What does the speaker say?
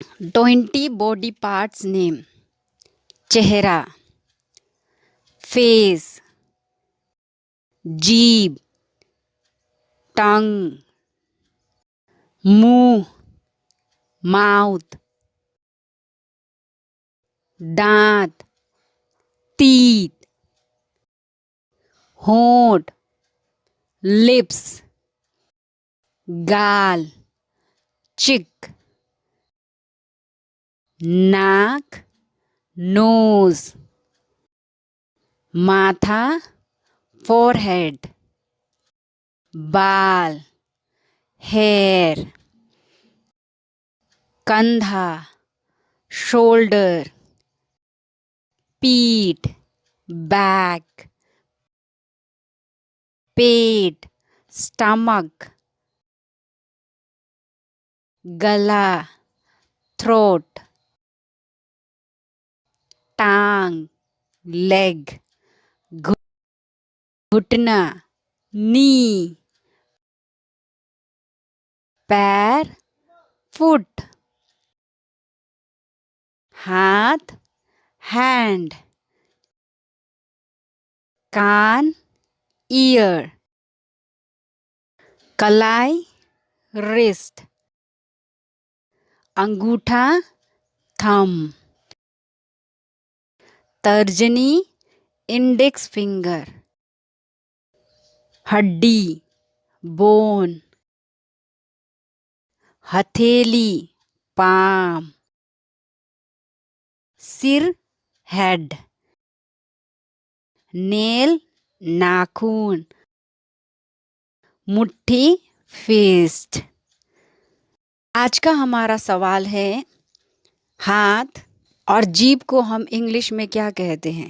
20 body parts name: चेहरा, face, जीभ, टंग, मुंह, माउथ, दांत, टीथ, होंठ, लिप्स, गाल, चिक, नाक, नोज, माथा, फोरहेड, बाल, हेयर, कंधा, शोल्डर, पीठ, बैक, पेट, स्टमक, गला, थ्रोट, टांग, लेग, घुटना, नी, पैर, फुट, हाथ, हैंड, कान, ईयर, कलाई, रिस्ट, अंगूठा, थंब, तर्जनी, इंडेक्स फिंगर, हड्डी, बोन, हथेली, पाम, सिर, हेड, नेल, नाखून, मुट्ठी, फिस्ट। आज का हमारा सवाल है, हाथ और जीभ को हम इंग्लिश में क्या कहते हैं?